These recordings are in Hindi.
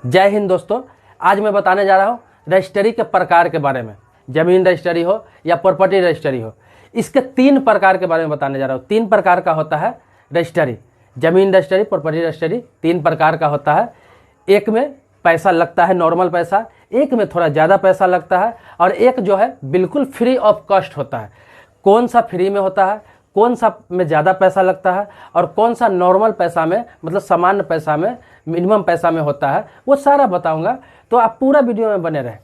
जय हिंद दोस्तों। आज मैं बताने जा रहा हूँ रजिस्ट्री के प्रकार के बारे में। जमीन रजिस्ट्री हो या प्रॉपर्टी रजिस्ट्री हो, इसके 3 प्रकार के बारे में बताने जा रहा हूँ। 3 प्रकार का होता है रजिस्ट्री। जमीन रजिस्ट्री, प्रॉपर्टी रजिस्ट्री 3 प्रकार का होता है। एक में पैसा लगता है, नॉर्मल पैसा, एक में थोड़ा ज़्यादा पैसा लगता है, और एक जो है बिल्कुल फ्री ऑफ कॉस्ट होता है। कौन सा फ्री में होता है, कौन सा में ज़्यादा पैसा लगता है, और कौन सा नॉर्मल पैसा में, मतलब सामान्य पैसा में, मिनिमम पैसा में होता है, वो सारा बताऊंगा। तो आप पूरा वीडियो में बने रहें।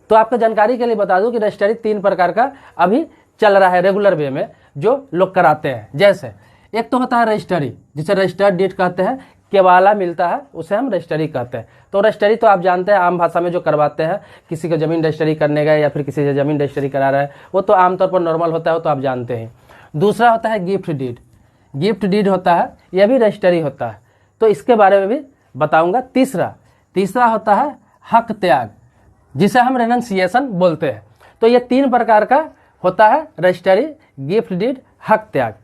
तो आपको जानकारी के लिए बता दूं कि रजिस्ट्री 3 प्रकार का अभी चल रहा है रेगुलर वे में, जो लोग कराते हैं। जैसे एक तो होता है रजिस्ट्री, जिसे रजिस्टर्ड डीड कहते हैं, केवाला मिलता है, उसे हम रजिस्ट्री कहते हैं। तो रजिस्ट्री तो आप जानते हैं, आम भाषा में जो करवाते हैं, किसी को जमीन रजिस्ट्री करने गए या फिर किसी से जमीन रजिस्ट्री करा रहा है, वो तो आमतौर पर नॉर्मल होता है, वो तो आप जानते हैं। दूसरा होता है गिफ्ट डीड। गिफ्ट डीड होता है, यह भी रजिस्ट्री होता है, तो इसके बारे में भी बताऊंगा। तीसरा होता है हक त्याग, जिसे हम रेनंसिएशन बोलते हैं। तो ये 3 प्रकार का होता है रजिस्ट्री, गिफ्ट डीड, हक त्याग।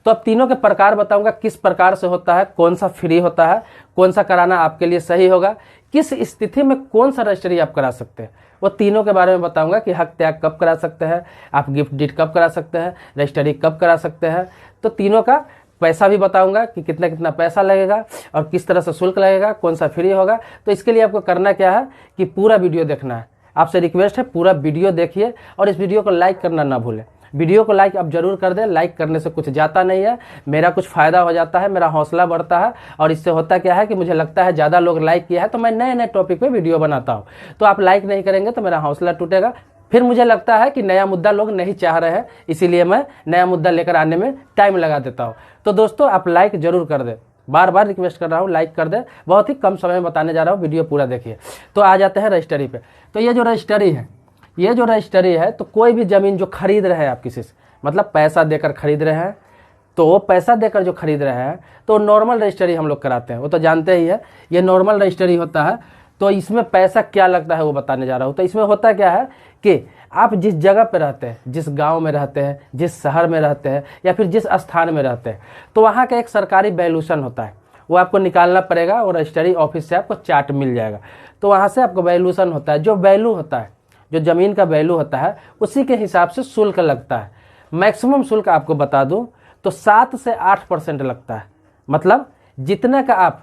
तो अब तीनों के प्रकार बताऊंगा, किस प्रकार से होता है, कौन सा फ्री होता है, कौन सा कराना आपके लिए सही होगा, किस स्थिति में कौन सा रजिस्ट्री आप करा सकते हैं, वो तीनों के बारे में बताऊंगा कि हक त्याग कब करा सकते हैं, आप गिफ्ट डीड कब करा सकते हैं, रजिस्ट्री कब करा सकते हैं। तो तीनों का पैसा भी बताऊंगा कि कितना कितना पैसा लगेगा और किस तरह से शुल्क लगेगा, कौन सा फ्री होगा। तो इसके लिए आपको करना क्या है कि पूरा वीडियो देखना है। आपसे रिक्वेस्ट है, पूरा वीडियो देखिए और इस वीडियो को लाइक करना ना भूलें। वीडियो को लाइक आप जरूर कर दें। लाइक करने से कुछ जाता नहीं है, मेरा कुछ फ़ायदा हो जाता है, मेरा हौसला बढ़ता है, और इससे होता क्या है कि मुझे लगता है ज़्यादा लोग लाइक किया है तो मैं नए नए टॉपिक पे वीडियो बनाता हूँ। तो आप लाइक नहीं करेंगे तो मेरा हौसला टूटेगा, फिर मुझे लगता है कि नया मुद्दा लोग नहीं चाह रहे हैं, इसीलिए मैं नया मुद्दा लेकर आने में टाइम लगा देता हूँ। तो दोस्तों आप लाइक जरूर कर दें, बार बार रिक्वेस्ट कर रहा हूँ, लाइक कर दें। बहुत ही कम समय में बताने जा रहा हूँ, वीडियो पूरा देखिए। तो आ जाते हैं रजिस्ट्री पे। तो ये जो रजिस्ट्री है, तो कोई भी ज़मीन जो खरीद रहे हैं आप किसी से, मतलब पैसा देकर खरीद रहे हैं, तो वो पैसा देकर जो खरीद रहे हैं तो नॉर्मल रजिस्ट्री हम लोग कराते हैं, वो तो जानते ही है। ये नॉर्मल रजिस्ट्री होता है। तो इसमें पैसा क्या लगता है वो बताने जा रहा हूँ। तो इसमें होता क्या है कि आप जिस जगह पे रहते हैं, जिस गांव में रहते हैं, जिस शहर में रहते हैं, या फिर जिस स्थान में रहते हैं, तो वहाँ का एक सरकारी वैल्यूएशन होता है, वो आपको निकालना पड़ेगा और रजिस्ट्री ऑफिस से आपको चार्ट मिल जाएगा। तो वहाँ से आपको वैल्यूएशन होता है, जो वैल्यू होता है, जो ज़मीन का वैल्यू होता है, उसी के हिसाब से शुल्क लगता है। मैक्सिमम शुल्क आपको बता दूं तो 7 से 8% लगता है। मतलब जितने का आप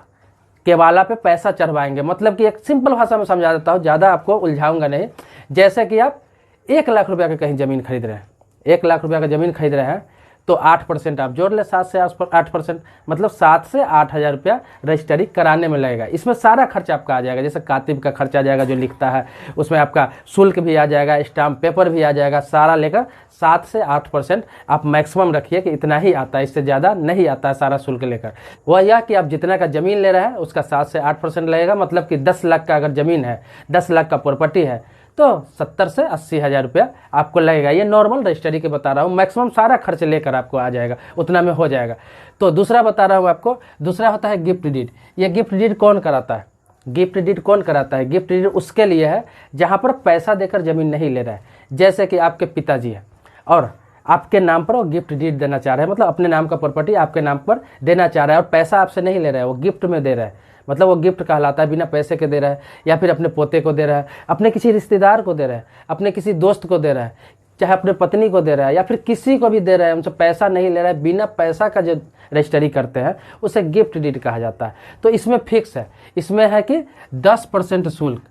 केवाला पे पैसा चढ़वाएंगे, मतलब कि एक सिंपल भाषा में समझा देता हूँ, ज़्यादा आपको उलझाऊंगा नहीं। जैसे कि आप 1 लाख रुपया का कहीं ज़मीन खरीद रहे हैं, 1 लाख रुपया का ज़मीन खरीद रहे हैं, तो 8% आप जोड़ ले, 7 से 8%, मतलब 7 से 8 हज़ार रुपया रजिस्ट्री कराने में लगेगा। इसमें सारा खर्च आपका आ जाएगा, जैसे कातिब का खर्च आ जाएगा जो लिखता है, उसमें आपका शुल्क भी आ जाएगा, स्टाम्प पेपर भी आ जाएगा, सारा लेकर 7 से 8% आप मैक्सिमम रखिए कि इतना ही आता है, इससे ज़्यादा नहीं आता है सारा शुल्क लेकर। वह यह कि आप जितना का ज़मीन ले रहे हैं उसका 7 से 8% लगेगा। मतलब कि 10 लाख का अगर ज़मीन है, 10 लाख का प्रॉपर्टी है, तो 70 से 80 हज़ार रुपया आपको लगेगा। ये नॉर्मल रजिस्ट्री के बता रहा हूँ, मैक्सिमम सारा खर्च लेकर आपको आ जाएगा, उतना में हो जाएगा। तो दूसरा बता रहा हूँ आपको, दूसरा होता है गिफ्ट डीड। ये गिफ्ट डीड कौन कराता है? गिफ्ट डीड उसके लिए है जहाँ पर पैसा देकर ज़मीन नहीं ले रहा है। जैसे कि आपके पिताजी है और आपके नाम पर वो गिफ्ट डीड देना चाह रहे हैं, मतलब अपने नाम का प्रॉपर्टी आपके नाम पर देना चाह रहा है, और पैसा आपसे नहीं ले रहा है, वो गिफ्ट में दे रहा है। मतलब वो गिफ्ट कहलाता है, बिना पैसे के दे रहा है, या फिर अपने पोते को दे रहा है, अपने किसी रिश्तेदार को दे रहा है, अपने किसी दोस्त को दे रहा है, चाहे अपने पत्नी को दे रहा है, या फिर किसी को भी दे रहा है, उनसे पैसा नहीं ले रहा है, बिना पैसा का जो रजिस्ट्री करते हैं उसे गिफ्ट डीड कहा जाता है। तो इसमें फिक्स है, इसमें है कि 10% शुल्क,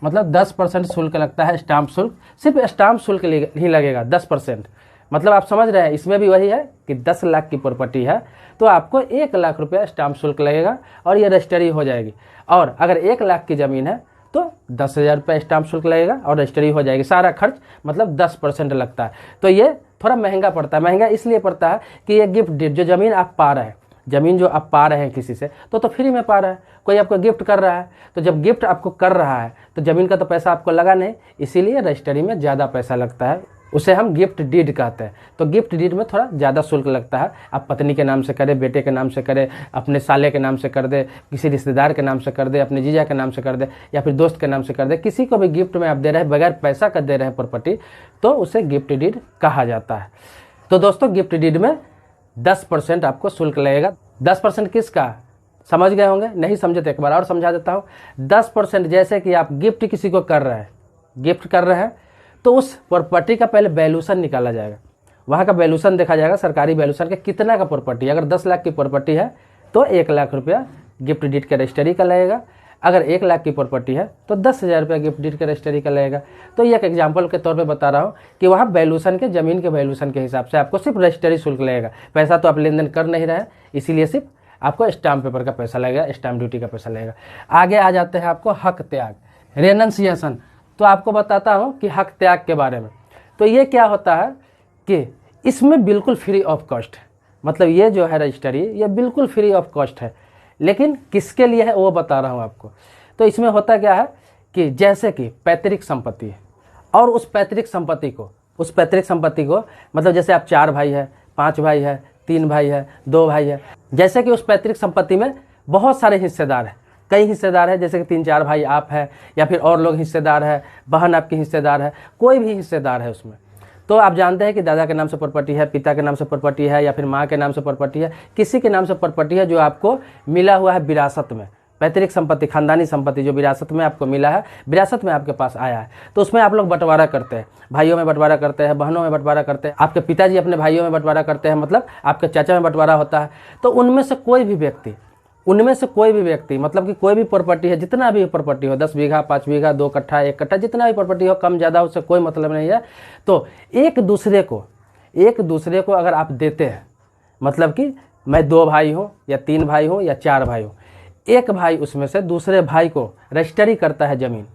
मतलब 10% शुल्क लगता है, स्टाम्प शुल्क। सिर्फ स्टाम्प शुल्क ही लगेगा 10%। मतलब आप समझ रहे हैं, इसमें भी वही है कि 10 लाख की प्रॉपर्टी है तो आपको 1 लाख रुपया स्टाम्प शुल्क लगेगा और ये रजिस्ट्री हो जाएगी। और अगर 1 लाख की ज़मीन है तो 10 हज़ार रुपया स्टाम्प शुल्क लगेगा और रजिस्ट्री हो जाएगी। सारा खर्च मतलब 10% लगता है। तो ये थोड़ा महंगा पड़ता है। महंगा इसलिए पड़ता है कि ये गिफ्ट डीड, जो ज़मीन आप पा रहे हैं, ज़मीन जो आप पा रहे हैं किसी से, तो फ्री में पा रहा है, कोई आपको गिफ्ट कर रहा है। तो जब गिफ्ट आपको कर रहा है तो ज़मीन का तो पैसा आपको लगा नहीं, इसीलिए रजिस्ट्री में ज़्यादा पैसा लगता है, उसे हम गिफ्ट डीड कहते हैं। तो गिफ्ट डीड में थोड़ा ज़्यादा शुल्क लगता है। आप पत्नी के नाम से करें, बेटे के नाम से करें, अपने साले के नाम से कर दे, किसी रिश्तेदार के नाम से कर दे, अपने जीजा के नाम से कर दे, या फिर दोस्त के नाम से कर दे, किसी को भी गिफ्ट में आप दे रहे हैं, बगैर पैसा का दे रहे हैं प्रॉपर्टी, तो उसे गिफ्ट डीड कहा जाता है। तो दोस्तों गिफ्ट डीड में 10% आपको शुल्क लगेगा। 10% किसका? समझ गए होंगे, नहीं समझे तो एक बार और समझा देता हूँ। 10% जैसे कि आप गिफ्ट किसी को कर रहे हैं, गिफ्ट कर रहे हैं, तो उस प्रॉपर्टी का पहले वैल्यूशन निकाला जाएगा, वहाँ का वैल्यूशन देखा जाएगा, सरकारी वैल्यूशन के कितना का प्रॉपर्टी। अगर 10 लाख की प्रॉपर्टी है तो 1 लाख रुपया गिफ्ट डीड के रजिस्ट्री का लगेगा। अगर 1 लाख की प्रॉपर्टी है तो 10,000 रुपया गिफ्ट डीड के रजिस्ट्री का लगेगा। तो ये एक एग्जाम्पल के तौर पे बता रहा हूँ कि वहाँ वैल्यूशन के, ज़मीन के वैल्यूशन के हिसाब से आपको सिर्फ रजिस्ट्री शुल्क लगेगा। पैसा तो आप लेन देन कर नहीं रहे, इसीलिए सिर्फ आपको स्टाम्प पेपर का पैसा लगेगा, स्टाम्प ड्यूटी का पैसा लगेगा। आगे आ जाते हैं आपको हक त्याग, रेनंसिएशन। तो आपको बताता हूँ कि हक त्याग के बारे में। तो ये क्या होता है कि इसमें बिल्कुल फ्री ऑफ कॉस्ट है, मतलब ये जो है रजिस्ट्री ये बिल्कुल फ्री ऑफ कॉस्ट है, लेकिन किसके लिए है वो बता रहा हूँ आपको। तो इसमें होता क्या है कि जैसे कि पैतृक संपत्ति है और उस पैतृक संपत्ति को मतलब जैसे आप 4 भाई है, 5 भाई है, 3 भाई है, 2 भाई है, जैसे कि उस पैतृक संपत्ति में बहुत सारे हिस्सेदार हैं, कई हिस्सेदार है, जैसे कि 3-4 भाई आप है या फिर और लोग हिस्सेदार है, बहन आपकी हिस्सेदार है, कोई भी हिस्सेदार है उसमें। तो आप जानते हैं कि दादा के नाम से प्रॉपर्टी है, पिता के नाम से प्रॉपर्टी है या फिर माँ के नाम से प्रॉपर्टी है, किसी के नाम से प्रॉपर्टी है जो आपको मिला हुआ है विरासत में, पैतृक संपत्ति, खानदानी संपत्ति जो विरासत में आपको मिला है, विरासत में आपके पास आया है। तो उसमें आप लोग बंटवारा करते हैं, भाइयों में बंटवारा करते हैं, बहनों में बंटवारा करते हैं, आपके पिताजी अपने भाइयों में बंटवारा करते हैं, मतलब आपके चाचा में बंटवारा होता है। तो उनमें से कोई भी व्यक्ति मतलब कि कोई भी प्रॉपर्टी है, जितना भी प्रॉपर्टी हो, 10 बीघा, 5 बीघा, 2 कट्ठा, 1 कट्ठा, जितना भी प्रॉपर्टी हो, कम ज़्यादा उससे कोई मतलब नहीं है। तो एक दूसरे को अगर आप देते हैं, मतलब कि मैं 2 भाई हूँ या 3 भाई हूँ या 4 भाई हूँ, एक भाई उसमें से दूसरे भाई को रजिस्ट्री करता है, ज़मीन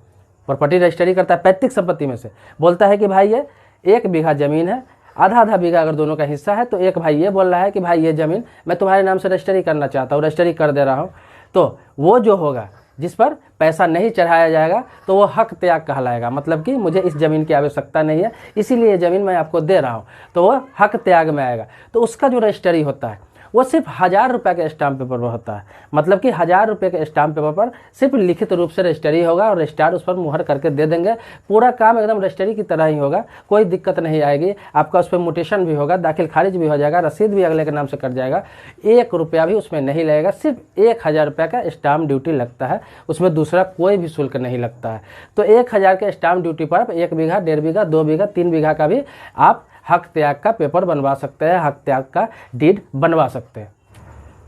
प्रॉपर्टी रजिस्ट्री करता है पैतृक संपत्ति में से, बोलता है कि भाई ये 1 बीघा ज़मीन है, आधा बीघा अगर दोनों का हिस्सा है, तो एक भाई ये बोल रहा है कि भाई ये ज़मीन मैं तुम्हारे नाम से रजिस्ट्री करना चाहता हूँ, रजिस्ट्री कर दे रहा हूँ। तो वो जो होगा जिस पर पैसा नहीं चढ़ाया जाएगा तो वो हक त्याग कहलाएगा, मतलब कि मुझे इस ज़मीन की आवश्यकता नहीं है, इसीलिए ये ज़मीन मैं आपको दे रहा हूँ, तो वो हक त्याग में आएगा। तो उसका जो रजिस्ट्री होता है वो सिर्फ 1000 रुपये के स्टाम्प पेपर पर होता है, मतलब कि 1000 रुपये के स्टाम्प पेपर पर सिर्फ लिखित रूप से रजिस्ट्री होगा और रजिस्ट्रार उस पर मुहर करके दे देंगे। पूरा काम एकदम रजिस्ट्री की तरह ही होगा, कोई दिक्कत नहीं आएगी। आपका उस पर म्यूटेशन भी होगा, दाखिल खारिज भी हो जाएगा, रसीद भी अगले के नाम से कट जाएगा, 1 रुपया भी उसमें नहीं लगेगा, सिर्फ 1000 रुपये का स्टाम्प ड्यूटी लगता है, उसमें दूसरा कोई भी शुल्क नहीं लगता है। तो 1000 के स्टाम्प ड्यूटी पर 1 बीघा, 1.5 बीघा, 2 बीघा, 3 बीघा का भी आप हक त्याग का पेपर बनवा सकते हैं, हक त्याग का डीड बनवा सकते हैं।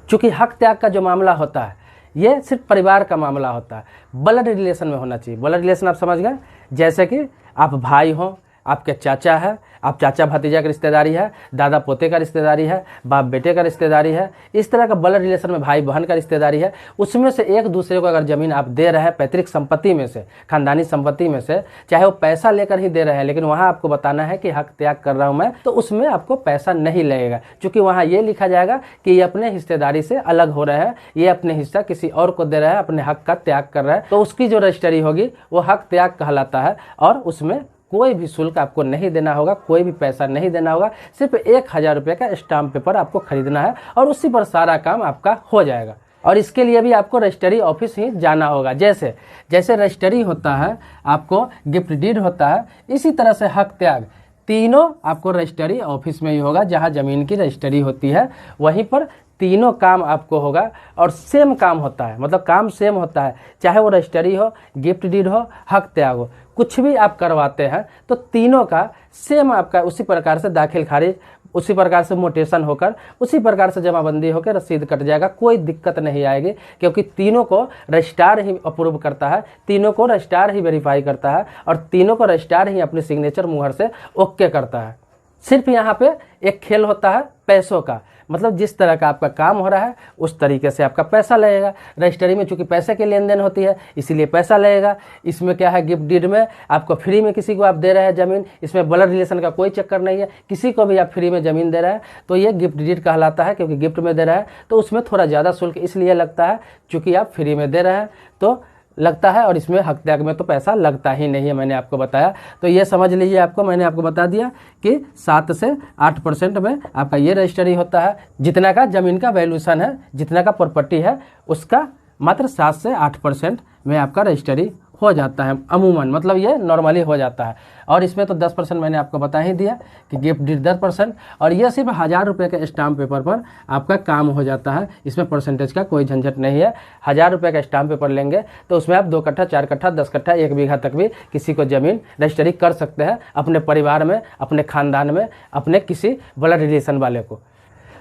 चूँकि हक त्याग का जो मामला होता है ये सिर्फ परिवार का मामला होता है, ब्लड रिलेशन में होना चाहिए। ब्लड रिलेशन आप समझ गए, जैसे कि आप भाई हों, आपके चाचा है, आप चाचा भतीजा की रिश्तेदारी है, दादा पोते का रिश्तेदारी है, बाप बेटे का रिश्तेदारी है, इस तरह का ब्लड रिलेशन में भाई बहन का रिश्तेदारी है। उसमें से एक दूसरे को अगर ज़मीन आप दे रहे हैं पैतृक संपत्ति में से, खानदानी संपत्ति में से, चाहे वो पैसा लेकर ही दे रहे हैं, लेकिन वहाँ आपको बताना है कि हक त्याग कर रहा हूँ मैं, तो उसमें आपको पैसा नहीं लगेगा, क्योंकि वहाँ ये लिखा जाएगा कि ये अपने हिस्सेदारी से अलग हो रहे हैं, ये अपने हिस्सा किसी और को दे रहा है, अपने हक का त्याग कर रहा है। तो उसकी जो रजिस्ट्री होगी वो हक त्याग कहलाता है और उसमें कोई भी शुल्क आपको नहीं देना होगा, कोई भी पैसा नहीं देना होगा, सिर्फ 1000 रुपये का स्टाम्प पेपर आपको खरीदना है और उसी पर सारा काम आपका हो जाएगा। और इसके लिए भी आपको रजिस्ट्री ऑफिस ही जाना होगा। जैसे रजिस्ट्री होता है, आपको गिफ्ट डीड होता है, इसी तरह से हक त्याग तीनों आपको रजिस्ट्री ऑफिस में ही होगा। जहाँ ज़मीन की रजिस्ट्री होती है वहीं पर तीनों काम आपको होगा और सेम काम होता है, मतलब काम सेम होता है, चाहे वो रजिस्ट्री हो, गिफ्ट डीड हो, हक त्याग हो, कुछ भी आप करवाते हैं तो तीनों का सेम आपका उसी प्रकार से दाखिल खारिज, उसी प्रकार से मोटेशन होकर, उसी प्रकार से जमाबंदी होकर रसीद कट जाएगा, कोई दिक्कत नहीं आएगी, क्योंकि तीनों को रजिस्ट्रार ही अप्रूव करता है, तीनों को रजिस्ट्रार ही वेरीफाई करता है और तीनों को रजिस्ट्रार ही अपनी सिग्नेचर मुहर से ओके करता है। सिर्फ यहाँ पे एक खेल होता है पैसों का, मतलब जिस तरह का आपका काम हो रहा है उस तरीके से आपका पैसा लगेगा। रजिस्ट्री में चूंकि पैसे की लेन देन होती है इसीलिए पैसा लगेगा। इसमें क्या है, गिफ्ट डीड में आपको फ्री में किसी को आप दे रहे हैं ज़मीन, इसमें ब्लड रिलेशन का कोई चक्कर नहीं है, किसी को भी आप फ्री में ज़मीन दे रहे हैं तो ये गिफ्ट डीड कहलाता है, क्योंकि गिफ्ट में दे रहा है तो उसमें थोड़ा ज़्यादा शुल्क इसलिए लगता है चूँकि आप फ्री में दे रहे हैं तो लगता है, और इसमें हक त्याग में तो पैसा लगता ही नहीं है, मैंने आपको बताया। तो ये समझ लीजिए, आपको मैंने आपको बता दिया कि 7 से 8% में आपका ये रजिस्ट्री होता है। जितना का ज़मीन का वैल्यूशन है, जितना का प्रॉपर्टी है, उसका मात्र 7 से 8% में आपका रजिस्ट्री हो जाता है अमूमन, मतलब ये नॉर्मली हो जाता है। और इसमें तो 10% मैंने आपको बता ही दिया कि गिफ्ट डीड 10%, और ये सिर्फ 1000 रुपये के स्टाम्प पेपर पर आपका काम हो जाता है। इसमें परसेंटेज का कोई झंझट नहीं है। 1000 रुपये का स्टाम्प पेपर लेंगे तो उसमें आप 2 कट्ठा, 4 कट्ठा, 10 कट्ठा, 1 बीघा तक भी किसी को ज़मीन रजिस्ट्री कर सकते हैं, अपने परिवार में, अपने खानदान में, अपने किसी ब्लड रिलेशन वाले को।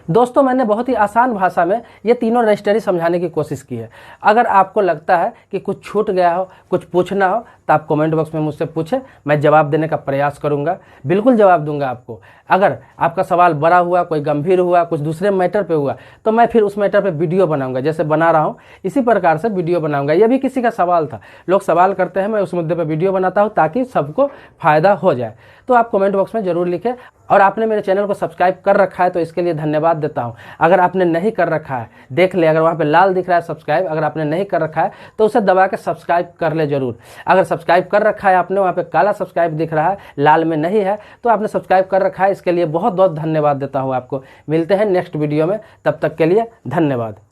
दोस्तों, मैंने बहुत ही आसान भाषा में ये तीनों रजिस्ट्री समझाने की कोशिश की है। अगर आपको लगता है कि कुछ छूट गया हो, कुछ पूछना हो, तो आप कमेंट बॉक्स में मुझसे पूछें, मैं जवाब देने का प्रयास करूंगा, बिल्कुल जवाब दूंगा आपको। अगर आपका सवाल बड़ा हुआ, कोई गंभीर हुआ, कुछ दूसरे मैटर पे हुआ, तो मैं फिर उस मैटर पे वीडियो बनाऊंगा। जैसे बना रहा हूँ इसी प्रकार से वीडियो बनाऊंगा। ये भी किसी का सवाल था, लोग सवाल करते हैं, मैं उस मुद्दे पर वीडियो बनाता हूँ ताकि सबको फायदा हो जाए। तो आप कमेंट बॉक्स में जरूर लिखें। और आपने मेरे चैनल को सब्सक्राइब कर रखा है तो इसके लिए धन्यवाद देता हूं। अगर आपने नहीं कर रखा है, देख ले, अगर वहां पे लाल दिख रहा है सब्सक्राइब, अगर आपने नहीं कर रखा है तो उसे दबा के सब्सक्राइब कर ले जरूर। अगर सब्सक्राइब कर रखा है आपने, वहां पे काला सब्सक्राइब दिख रहा है, लाल में नहीं है, तो आपने सब्सक्राइब कर रखा है, इसके लिए बहुत बहुत धन्यवाद देता हूँ आपको। मिलते हैं नेक्स्ट वीडियो में, तब तक के लिए धन्यवाद।